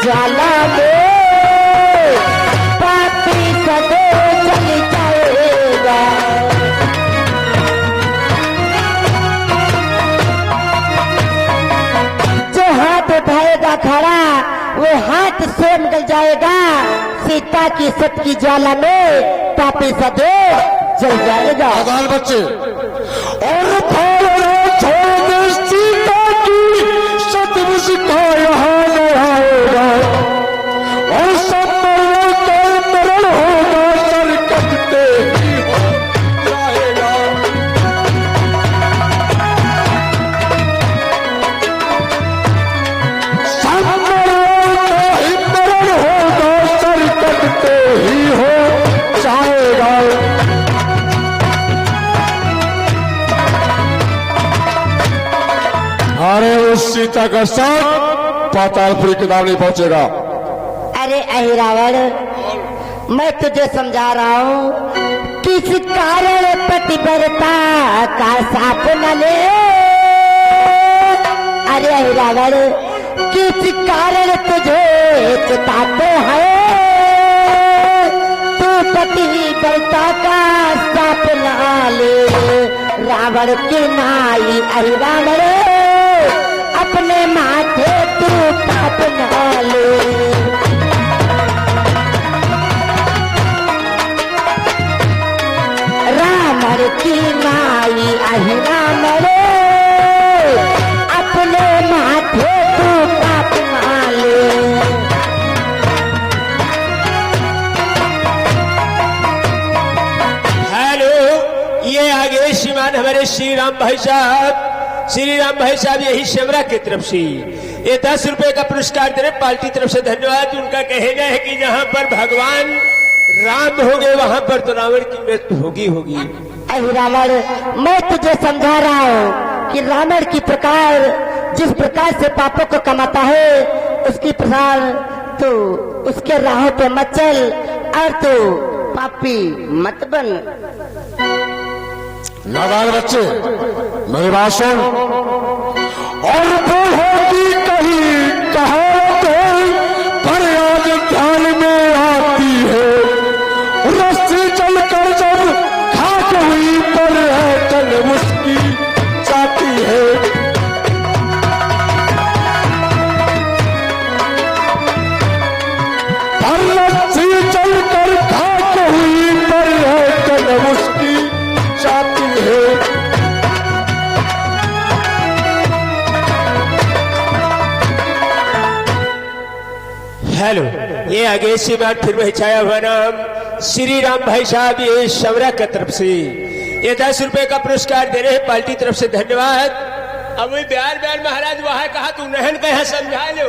ज्वाला में पापी सदे जल जाएगा। जो हाथ उठाएगा खड़ा वो हाथ से निकल जाएगा। सीता की सत की ज्वाला में पापी सदे जल जाएगा। बाल बच्चे और सीता की सतविश का यहाँ न आएगा और सब मरण होगा सर कटते ही हो जाएगा। सब मरण होगा सर कटते ही हो जाएगा। अरे उस सीता का साथ पातालपुरी के नाम नहीं पहुंचेगा। अरे अहिरावण, मैं तुझे समझा रहा हूँ, किस कारण पतिव्रता का साथ न ले। अरे अहिरावण, किस कारण तुझे चिताते हैं, तू पतिव्रता का साथ न ले। रावण की नाई अहिरावण, अपने माथे तू पाप न ले। रावण की नाई अहिरावण, अपने माथे तू पाप न ले। हेलो, ये आगे श्रीमान हमारे श्री राम भाई साहब, श्री राम भाई साहब यही शेमरा की तरफ से ये 10 रुपए का पुरस्कार दे रहे, पार्टी तरफ से धन्यवाद। उनका कहना है कि जहाँ पर भगवान राम होंगे वहाँ पर तो रावण की मृत्यु होगी होगी। रावण, मैं तुझे समझा रहा हूँ कि रावण की प्रकार जिस प्रकार से पापों को कमाता है, उसकी प्रकार तो उसके राहों पे मत चल और तो पापी मत बन। नादान बच्चे मेरी बात सुन। और होगी कहीं कहावतें पर आज ध्यान में आती है, रस्सी चलकर जब खाक हुई पर है तन उसकी जाती है। पर रस्सी चलकर खाक हुई पर है तन उसकी जाती है। हेलो, ये आगे से बात फिर वही छाया हुआ नाम श्री राम भाई साहब ये शेमरा की तरफ से ये 10 रुपए का पुरस्कार दे रहे हैं, पार्टी तरफ से धन्यवाद। अब वही ब्यार ब्यार महाराज वहां कहा तू नहन कहा समझा लो,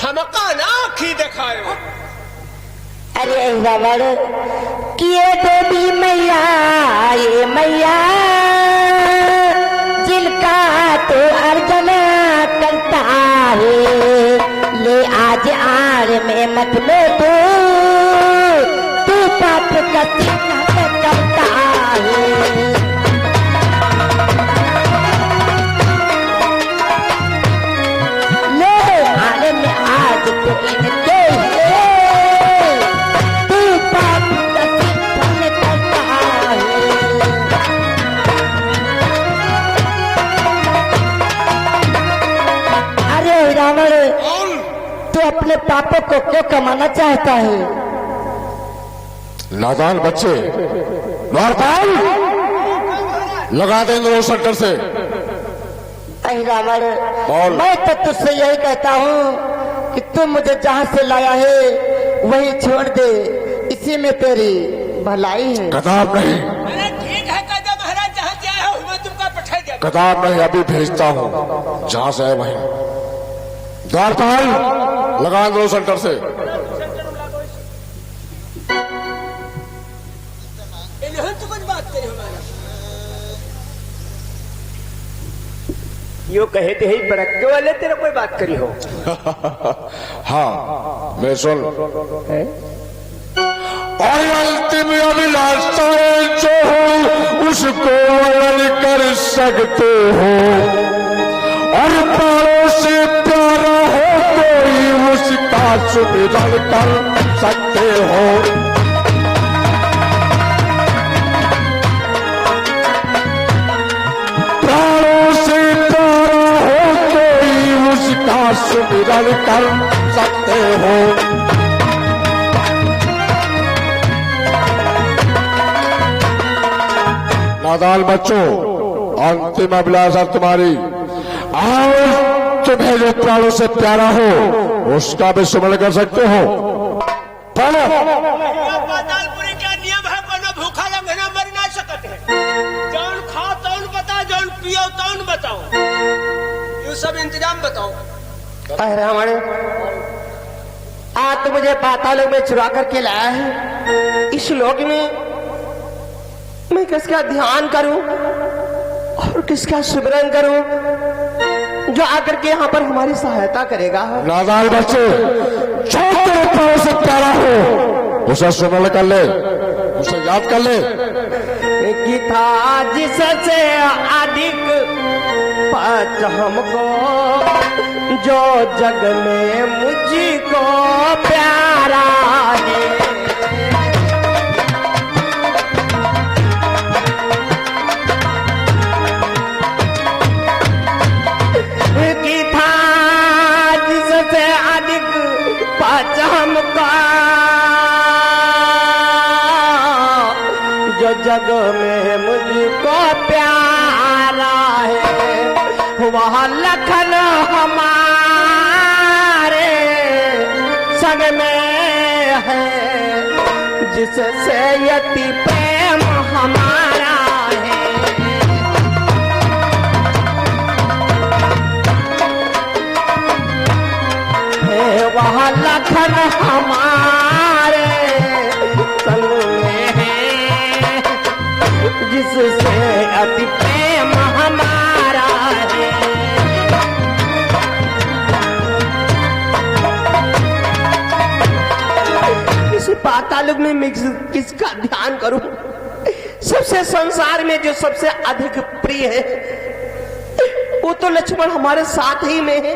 हमका ना आँखी दिखायो। अरे रावण, किए देवी मैया ये मैया, जिनका तो अर्चना करता है, ले आज आड़ में मत में तू पाप का चिन्ह करता है। ले आड़ में आज तो इनके तू पाप का चिन्ह करता है। अरे रावण, तू अपने पापों को क्यों कमाना चाहता है? नादान बच्चे द्वारपाल लगा देंगे वो सट्टर से। रावण, मैं तो तुझसे यही कहता हूँ कि तू मुझे जहाँ से लाया है वही छोड़ दे, इसी में तेरी भलाई है। कताब नहीं, ठीक है कदम महाराज, जहाँ जाए हो मैं तुमको पठा दिया। कताब नहीं, अभी भेजता हूँ जहाँ से है वहीं। द्वारपाल लगा दो सेंटर से। यो कहे थे ही बरक्के वाले तेरा कोई बात करी हो। हाँ मैं सुन। और अंतिम अभिलाषा जो हो उसको वर्णन कर सकते हो, और पारों से प्यार प्यारा हो कोई उसका सुमिरन कर सकते हो। प्राणों से प्यारा हो कोई उसका सुमिरन कर सकते हो। नादान बच्चों, अंतिम अभिलाषा तुम्हारी, और तुम्हें जो प्राणों से प्यारा हो उसका भी सुमरण कर सकते हो। पढ़ो। पातालपुरी का नियम है, कोनो भूखा लंघना मर ना सकते हैं। जौन खाओ तौन बताओ, जौन पियो तौन बताओ, ये सब इंतजाम बताओ। अरे हमारे आज तो मुझे पातालोक में चुरा करके लाया है। इस लोक में मैं किसका ध्यान करूं और किसका सुमिरन करूं जो आकर के यहाँ पर हमारी सहायता करेगा। नादान बच्चे, जो तेरे प्राणों से प्यारा हो उसे सुमरण कर ले, उसे याद कर ले। कि था जिससे अधिक पाच हमको, जो जग में मुझको प्यारा है। कि था जिससे अधिक पाच हमको, जो जग में मुझको प्यारा है। वह लखन हमारे संग में है, जिससे यति प्रेम हमारा है। वह लखन हमारे संग में है, जिससे अति प्रेम हमारा है। इस पातालुक में मैं किसका ध्यान करूं? सबसे संसार में जो सबसे अधिक प्रिय है वो तो लक्ष्मण हमारे साथ ही में है,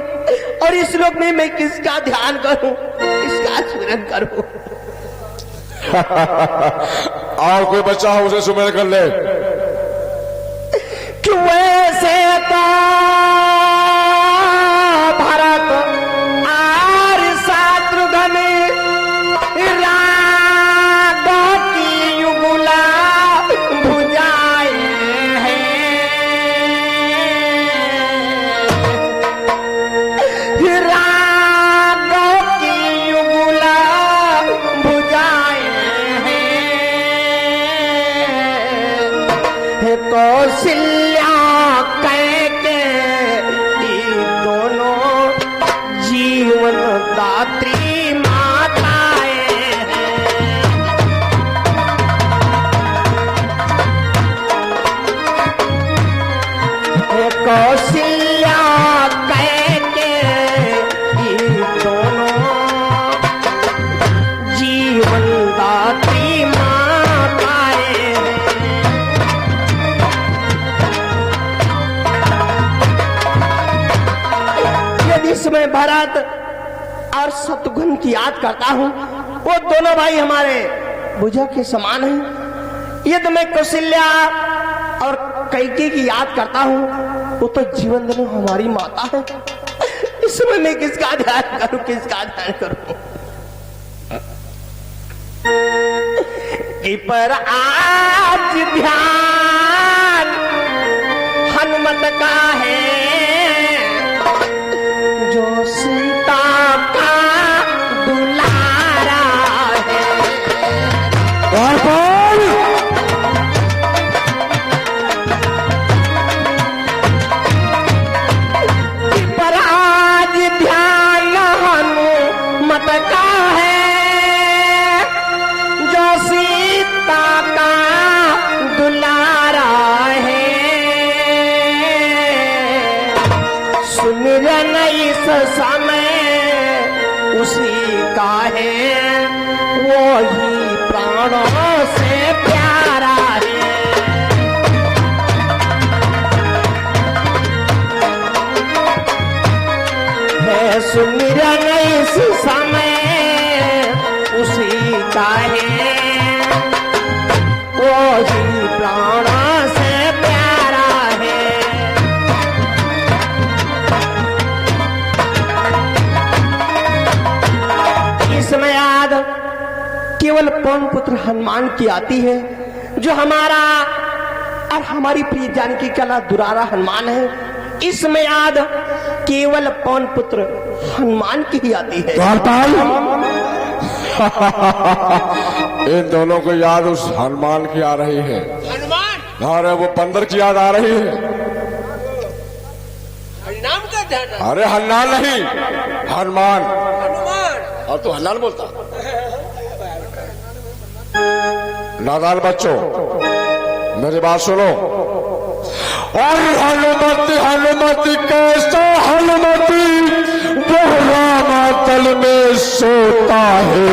और इस लोक में मैं किसका ध्यान करूं, किसका स्मरण करूं? और कोई बच्चा हो उसे सुमिरन कर ले। कि वैसे तो भरत और शत्रुघ्न राघव की युगला भुजाएं हैं। राघव की युगला भुजाएं हैं। कौशल्या कैके ये दोनों जीवन दात्री माताएं हैं। कौशल्या कैके ये दोनों जीवन दात्री माताएं हैं। यदि इसमें भरत और शत्रुघ्न की याद करता हूं, वो दोनों भाई हमारे भुजा के समान हैं। यदि मैं कौशल्या और कैकेयी की याद करता हूं, वो तो जीवन देने हमारी माता है। इसमें मैं किसका ध्यान करूं, किसका ध्यान करूं? कि पर आज ध्यान हनुमत का है, जो सीता का दुलारा है। और बोल। पर आज ध्यान हनुमत का है, जो सीता का दुलारा है। सुमिरन इस समय उसी का है, वो ही प्राणों से प्यारा है। सुमिरन इस समय उसी का है, वो ही प्राणों से प्यारा है। इसमें याद केवल पवन पुत्र हनुमान की आती है, जो हमारा और हमारी प्रिय जानकी कला दुरारा हनुमान है। इसमें याद केवल पवन पुत्र हनुमान की ही आती है। इन दोनों को याद उस हनुमान की आ रही है। हनुमान अरे वो बंदर की याद आ रही है। नाम का ध्यान। अरे हनुमान नहीं, हनुमान। हनुमान और तू हनुमान बोलता। नादान बच्चों मेरी बात सुनो। और हनुमति हनुमति कैसा हनुमति वो रामातल में सोता है।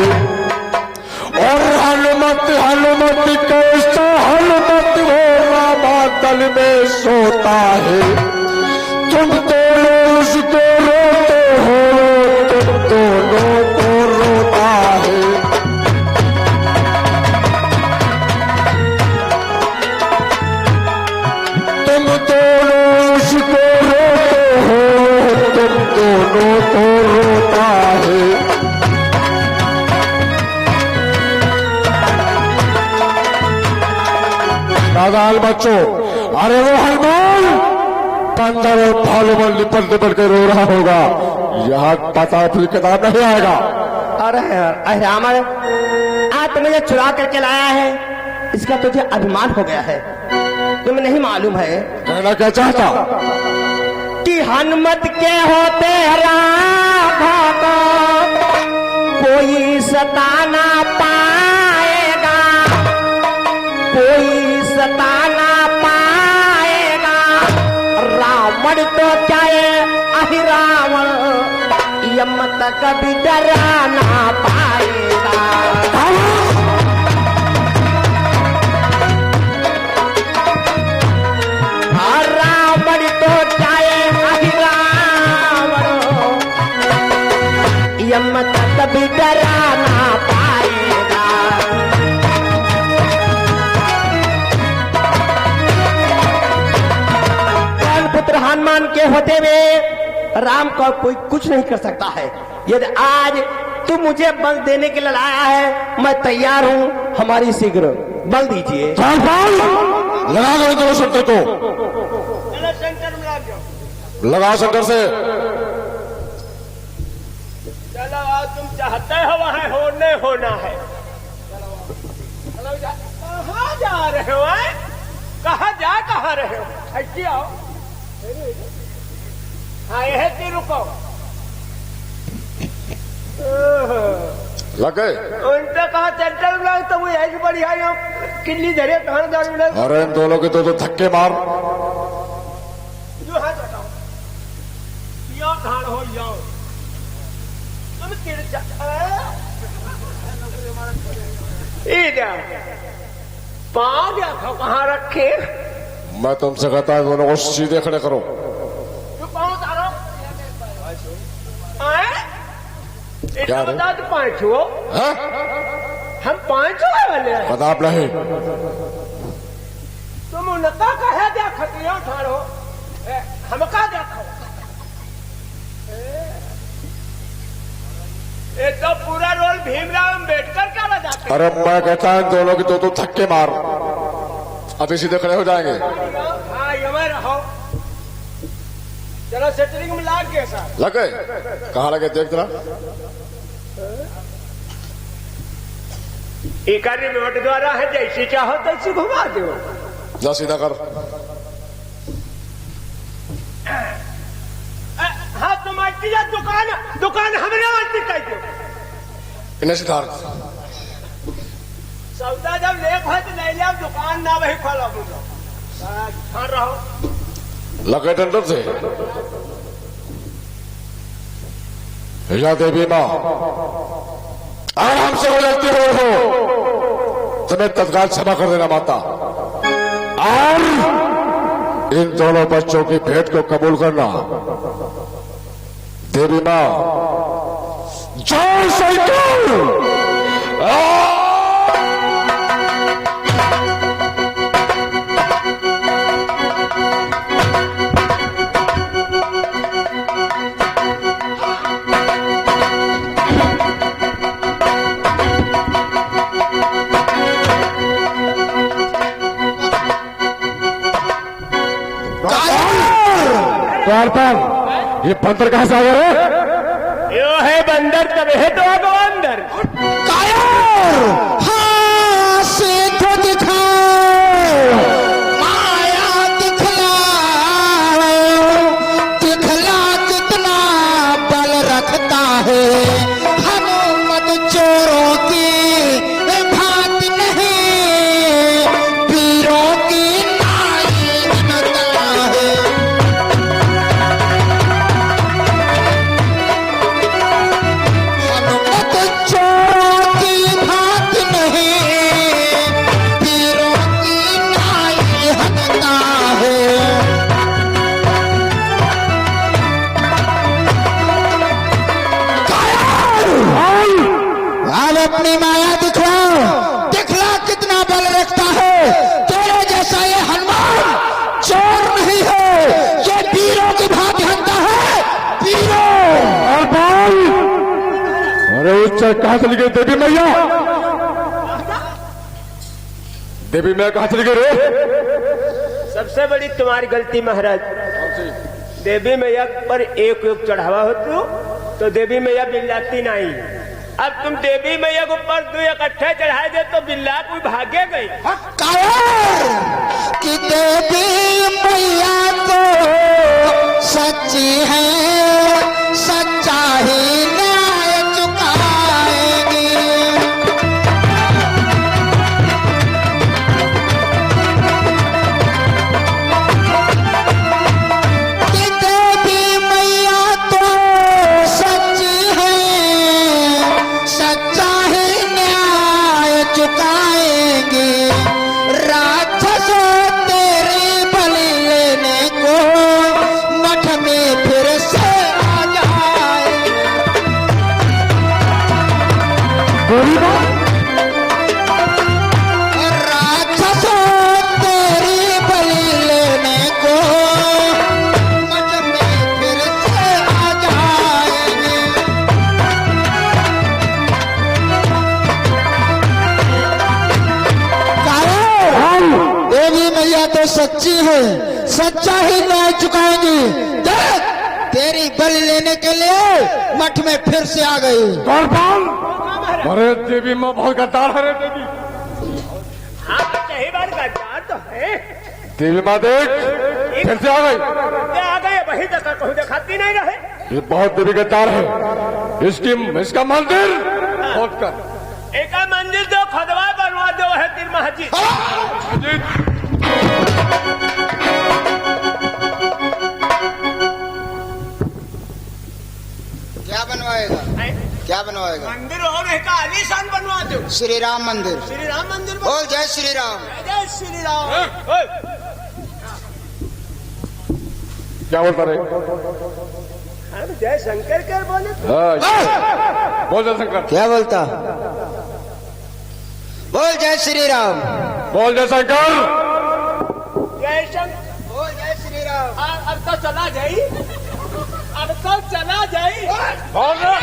और हनुमति हनुमति कैसा हनुमति वो रामातल में सोता है। तुम दोनों उसको रोते हो, तुम दोनों को रोता है। तुम दोनों उसको रोते हो, तुम दोनों को रोता है। नादान बच्चों, अरे वो हनुमान बंदर और भालू में लिपट लिपट के रो रहा होगा। यहाँ पता फिर किताब नहीं आएगा। अरे रामन, आज तुम मुझे चुरा करके लाया है, इसका तुझे अभिमान हो गया है। तुम्हें नहीं मालूम है कहना क्या चाहता कि हनुमत के होते राघव को कोई सताना पाएगा, कोई सताना पाएगा। रावण तो चाहे अहिरावण, यम तक भी डराना पाएगा। रावण तो चाहे अहिरावण, यम तक भी डराना पाएगा। पवन पुत्र हनुमान के होते हुए राम का कोई कुछ नहीं कर सकता है। यदि आज तू मुझे बल देने के लिए लाया है, मैं तैयार हूँ। हमारी शीघ्र बल दीजिए। लगा दो दोनों शंकर को, लगा शंकर से। चलो तुम चाहते हो वहाँ होने होना है। कहाँ जा रहे हो? कहाँ रहे हो? ऐसी आओ। हाँ यह की रुको। लगे उनसे कहा सेंट्रल ब्लॉक तो वो यही बढ़िया यहाँ किल्ली धरे कहाँ दारू लग। अरे इन दोनों के तो धक्के मार। जो हाथ हटाओ, यो धान हो यो। तुम किर पाँव देखो कहाँ रखे। मैं तुमसे कहता हूं दोनों को सीधे खड़े करो। तू पाँव उतारो। क्या रे? बता तू पाँच हो। हाँ? हम पाँच हो वाले हैं। प्रताप नहीं। तुम उनका कहे देखती हो ठाड़ो, हम का देखो। ये तो पूरा रोल भीमराव अम्बेडकर का बजाते। अरे मैं कहता हूं दोनों की दो धक्के मार, अभी सीधे खड़े हो जाएंगे। हाँ ये रहो। चलो सेटरिंग में लाग गया साहब। लगे कहाँ लगे देख जरा। एक रिमोट द्वारा है, जैसे चाहो तैसे घुमा दो। जा सीधा कर। हाँ तुम्हारी दुकान दुकान हमने वाली कह दो। इन्हें सिधार। सौदा जब ले तो ले लिया, दुकान ना वही खोलो। हाँ रहो। लगे डंडर से। या देवी माँ आराम से हो जाती हो, तुम्हें तत्काल क्षमा कर देना माता। और इन दोनों बच्चों की भेंट को कबूल करना। देवी माँ जय शंकर। द्वारपाल, ये बंदर कहां से आ गया रे? यो है बंदर, तब है तो आगो अंदर। हाँ से तो दिखाओ, माया दिखलाओ, दिखला कितना बल रखता है। हनुमत चोरों की भात नहीं, वीरों की नाई बनता है। हनुमत चोरों की भात नहीं, वीरों की नाई हंसता है। अब अपनी माया दिखलाओ, दिखला कितना बल रखता है। तेरे जैसा ये हनुमान चोर नहीं है, ये वीरों की भांति हंसता है। वीरों अरे उच्च कहां चली गई देवी मैया? देवी मैया कहां चली गई रे? सबसे बड़ी तुम्हारी गलती महाराज, देवी मैया पर एक योग चढ़ावा हो तो देवी मैया बिल्लाती नहीं। अब तुम देवी मैया को ऊपर दो इकट्ठे चढ़ाए दे तो बिल्ला कोई भागे गई। कायर कि देवी मैया तो सच्ची है, सच्चा ही न्याय चुकाएगी। कि देवी मैया तो सच्ची है, सच्चा ही न्याय चुकाएंगे। राक्षसों तेरी बलि लेने को मठ में फिर से आ जाए। राक्षसों तेरी बलि लेने को मठ में फिर से आ जाएंगे। देवी मैया तो सच्ची है, सच्चा ही न्याय चुकाएंगी। देख, तेरी बलि लेने के लिए मठ में फिर से आ गई। द्वारपाल, अरे देवी माँ बहुत गद्दार है रे देवी। हाँ सही बात, गद्दार तो है। देवी माँ देख फिर से आ गई। ये आ गए, वही तक कहूँ दिखाती नहीं रहे। ये बहुत देवी गद्दार है। इसका मंदिर खोद कर एक मंदिर दो खुदवा बनवा दो है तिर मस्जिद। क्या बनवाएगा? क्या बनवाएगा? मंदिर और एक आलीशान बनवा दो। श्री राम मंदिर। श्री राम मंदिर बोल जय श्री राम। जय श्री राम। क्या बोलता रहे? हम जय शंकर कर बोले। बोल जय शंकर। क्या बोलता? बोल जय श्री राम। बोल जय शंकर। जय शंकर। बोल जय श्री राम। अब तो चला जाई, अब तो चला जाई। बोल रे।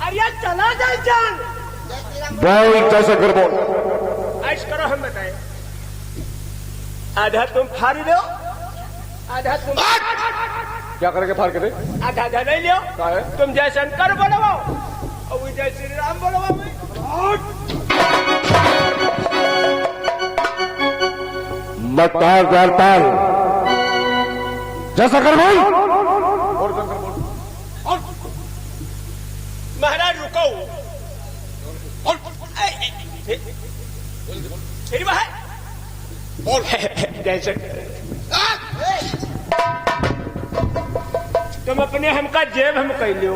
अरे चला जाए जान। बोल जय शंकर बोल। ऐश करो, हम बताए। आधा तुम फाड़ी दो, आधा तुम क्या करेंगे फाड़ के दे? आधा आधा नहीं लियो। क्या है? तुम जय शंकर बोलो और वो जय श्री राम बोलो। मत कहा द्वारपाल, जय शंकर बोल। बोल शंकर बोल। महाराज रुको। फिर वह बोल। जय शंकर। तुम अपने हमका जेब हम कह लियो,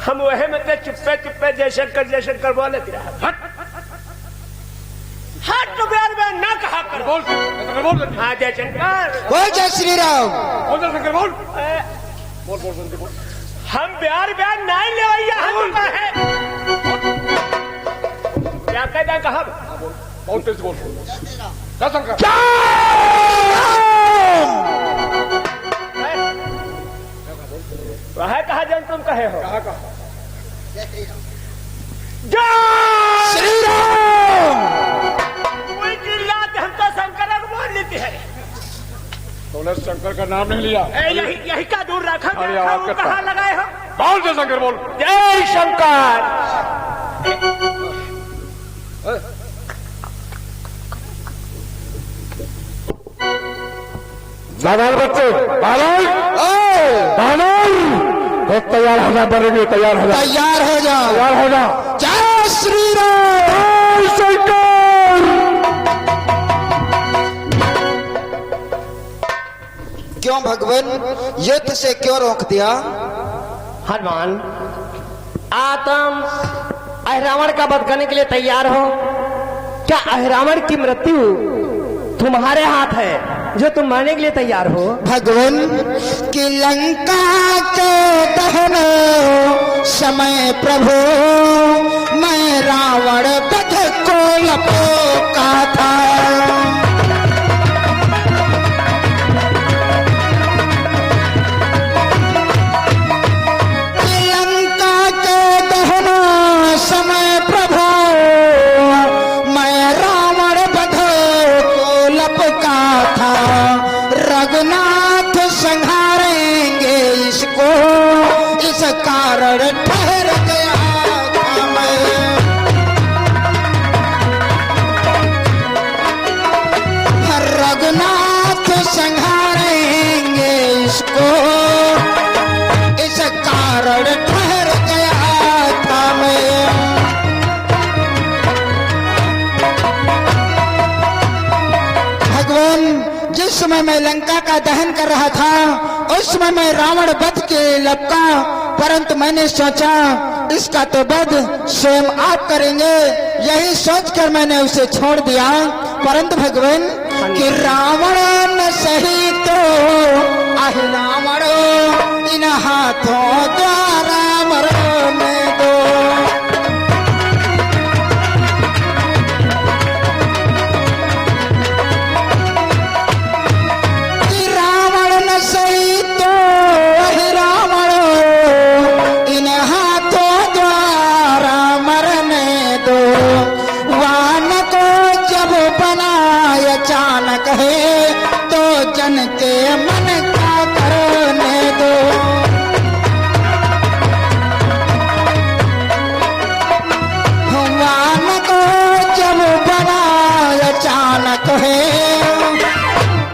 हम वह मतलब चुप्पे चुप्पे जय शंकर बोले। हट तो प्यार में न कहा कर। बोल जय शंकर बोल। हाँ जय शंकर। बोल जय श्री राम। बोल जय शंकर बोल। हम प्यार प्यार नहीं ले भैया हम है क्या कहता कहा बहुत तेज बोल क्या शंकर वह कहा जन तुम कहे हो कहा कहा श्री राम। कोई चिल्लाते हम तो शंकर को बोल लेते हैं तूने शंकर का नाम नहीं लिया यही यही का दूर रखा अरे आवाज करता कहाँ लगाए हो बोल जय शंकर बोल जय शंकर बानर बच्चे बानर तो तैयार हो जा बनेंगे तैयार हो जा तैयार हो जाओ। तैयार हो जा जय श्री राम। जय शंकर। क्यों भगवान युद्ध से क्यों रोक दिया? हनुमान आतम अहिरावण का वध करने के लिए तैयार हो। क्या अहिरावण की मृत्यु तुम्हारे हाथ है जो तुम मरने के लिए तैयार हो? भगवान की लंका के दहन समय प्रभु मैं रावण वध को लपोका था। लंका के दहन समय प्रभु मैं रावण वध को लपका था। रघुनाथ संहारेंगे इसको इस कारण ठहर गया था मैं। रघुनाथ संहारेंगे इसको इस कारण ठहर गया था मैं। भगवान जिस समय मैं लंका का दहन कर रहा था उस समय मैं रावण वध के लपका, परंतु मैंने सोचा इसका तो वध स्वयं आप करेंगे, यही सोचकर मैंने उसे छोड़ दिया। परंतु भगवान कि रावण न सही तो आहि रावण इन हाथों द्वारा मरने दो। जन के मन का करने दो। भगवान को जब बना अचानक है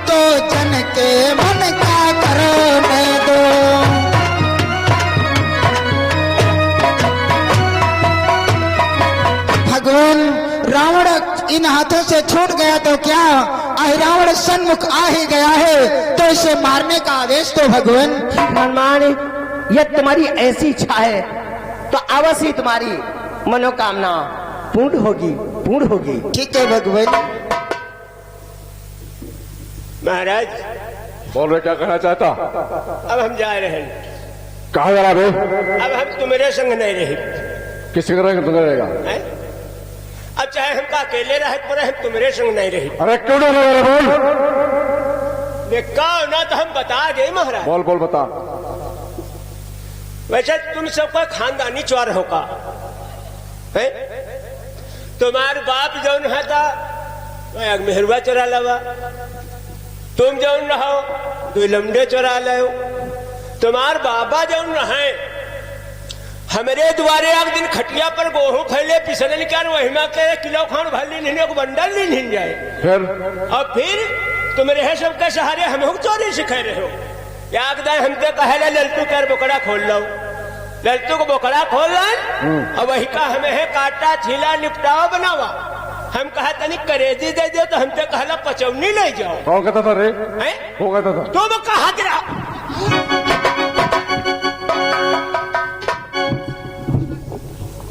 तो जन के मन का करने दो। भगवान रावण इन हाथों से छूट गया तो क्या, रावण सन्मुख आ ही गया है तो इसे मारने का आदेश तो भगवान। हनुमान यह तुम्हारी ऐसी इच्छा है तो अवश्य ही तुम्हारी मनोकामना पूर्ण होगी। ठीक है भगवान। महाराज बोल रहे क्या कहना चाहता? अब हम जा रहे हैं। कहाँ जा रहा बे? अब हम तुम्हारे संग नहीं रहे। किसके रहेगा तुम्हें रहेगा? अब चाहे हम का अकेले रहे पर हम तुम्हारे संग नहीं रही। अरे क्यों नहीं रहे बोल? देखा ना तो हम बता गए महाराज। बोल बोल बता। वैसे तुम सबका खानदानी चौर होगा है? तुम्हारे बाप जौन है था मेहरवा चोरा लवा, तुम जौन रहो दो लमडे चोरा लो, तुम्हार बाबा जौन रहे हमारे द्वारे एक दिन खटिया पर गेहूं फैले पिसने निकाल वही में के किलो खान भर ली को बंडल नहीं जाए। फिर और फिर तुम रहे सबके सहारे हम चोरी सिखा रहे हो। याद हमसे कहे ललटू कर बोकड़ा खोल लो, ललटू को बोकड़ा खोल और वही का हमें है काटा छीला निपटाओ बनावा। हम कहा तनिक करेजी दे दो तो हमसे कहला पचौनी ले जाओ। कौन कहता था रे? कौन कहता था? तुम कहा गिरा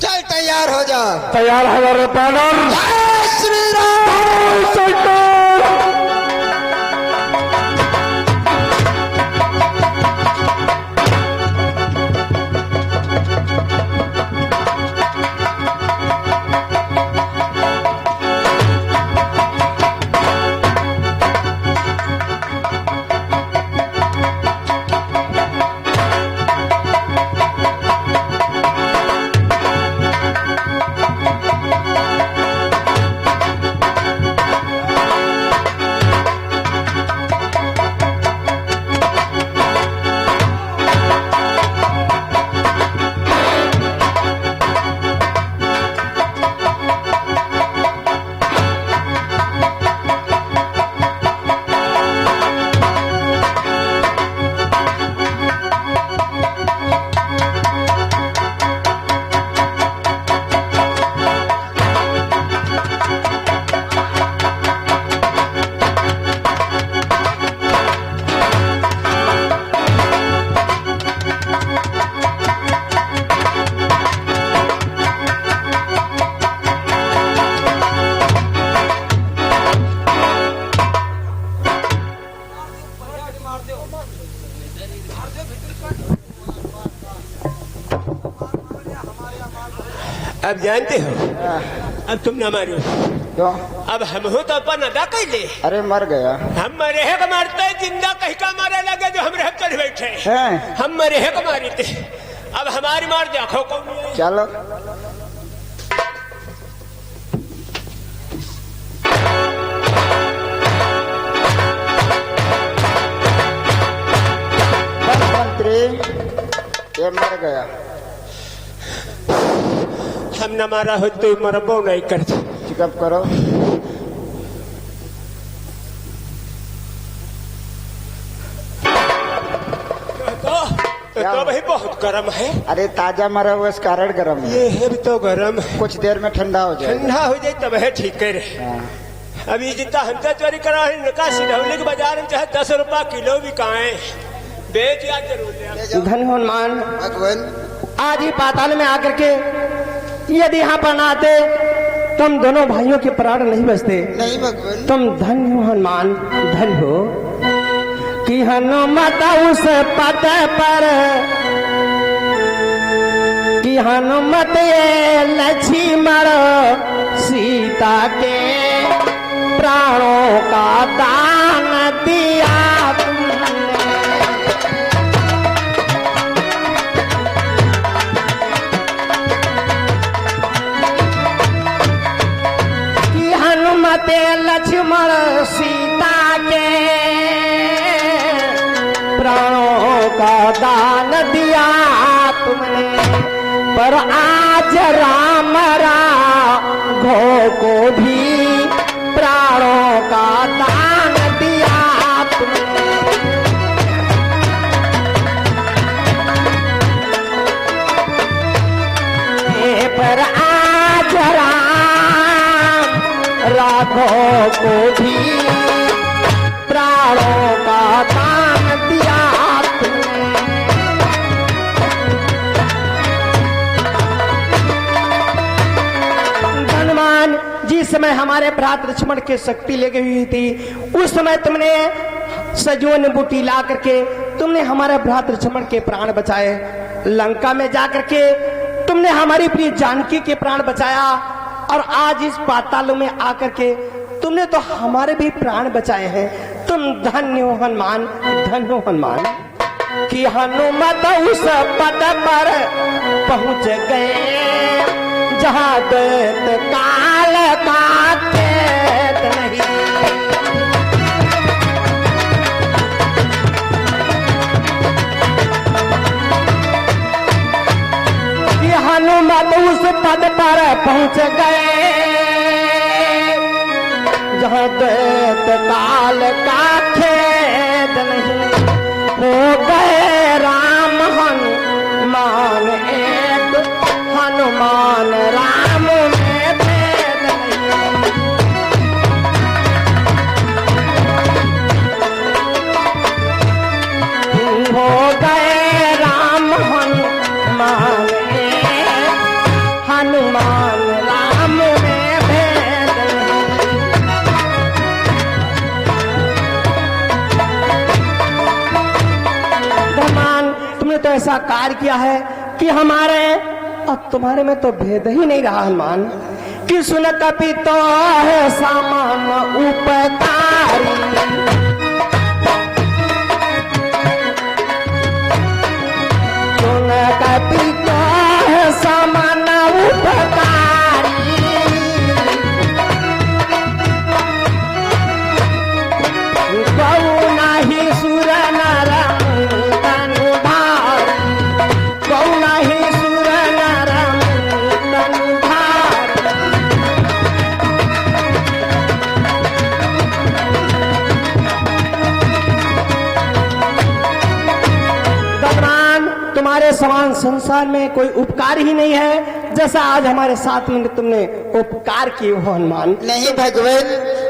चल तैयार हो जा। तैयार हो रे बानर। जय श्री राम। अब जानते हो, अब तुम ना मारो, क्यों? अब हम हो तो अपन अदा कर ले। अरे मर गया हम मरे है मारते, जिंदा कहीं का मारे लगे जो हम रह कर बैठे हैं? हम मरे है मारी थे, अब हमारी मार देखो कौन है। चलो बस मंत्री, ये मर गया। हम न मारा हो तो मरबो नहीं करते। चेकअप करो। तो भाई बहुत गर्म है। अरे ताजा मरा हुआ इस कारण गर्म है। ये है भी तो गर्म है, कुछ देर में ठंडा हो जाएगा। ठंडा हो जाए तब है ठीक है रे। अभी जितना हमसे चोरी करा है निका सिधौली के बाजार में चाहे 10 रुपया किलो भी कहाँ बेच या जरूर ले। धन हनुमान, भगवान आज ही पाताल में आकर के यदि यहाँ पर ना आते तुम दोनों भाइयों के प्राण नहीं बचते। नहीं भगवान, तुम धन हो हनुमान, धन हो कि हनुमत उस पद पर, कि हनुमत ये लक्ष्मण सीता के प्राणों का दान दिया तुमने। कि हनुमत लक्ष्मण सीता के प्राणों का दान दिया तुमने, पर आज राम राघव को भी प्राणों का दान दिया तुमने। पर आज राम राघव को भी प्राणों का दान दिया तुमने। हनुमान, जिस समय हमारे भ्रात लक्ष्मण के शक्ति लेके हुई थी, उस समय तुमने सजोन बूटी ला करके तुमने हमारे भ्रात लक्ष्मण के प्राण बचाए। लंका में जाकर के तुमने हमारी प्रिय जानकी के प्राण बचाया, और आज इस पाताल में आकर के तुमने तो हमारे भी प्राण बचाए हैं। तुम धन्य हो हनुमान, धन्य हो हनुमान। कि हनुमत उस पद पर पहुंच गए जहां दैत काल का खेत नहीं। कि हनुमत उस पद पर पहुंच गए जहां दैत काल का खेत नहीं। हो गए राम हनुमान एक, हनुमान राम में भेद नहीं। हो गए राम हनुमान एक, हनुमान राम में भेद नहीं। धमान, तुमने तो ऐसा कार्य किया है कि हमारे और तुम्हारे में तो भेद ही नहीं रहा हनुमान। कि सुन कपि तो है सामान उपकारी, सुन कपि तो है सामान उपकारी। गौ नाही सुर नर तनु धारी, गौ नाही सुर नर तनु धारी। भगवान, तुम्हारे समान संसार में कोई उपकार ही नहीं है जैसा आज हमारे साथ में तुमने उपकार किए हो हनुमान। नहीं भगवान,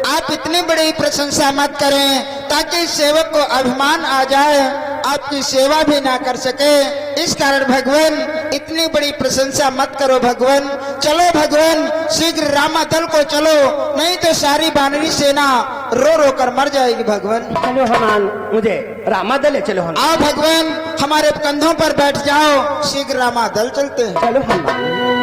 आप इतनी बड़ी प्रशंसा मत करें ताकि सेवक को अभिमान आ जाए आपकी सेवा भी ना कर सके। इस कारण भगवान इतनी बड़ी प्रशंसा मत करो भगवान। चलो भगवान, शीघ्र रामा दल को चलो, नहीं तो सारी बानरी सेना रो रो कर मर जाएगी भगवान। चलो हनुमान, मुझे रामा दल ले चलो हनुमान। आओ भगवान, हमारे कंधों पर बैठ जाओ, शीघ्र रामा दल चलते हैं। चलो हनुमान।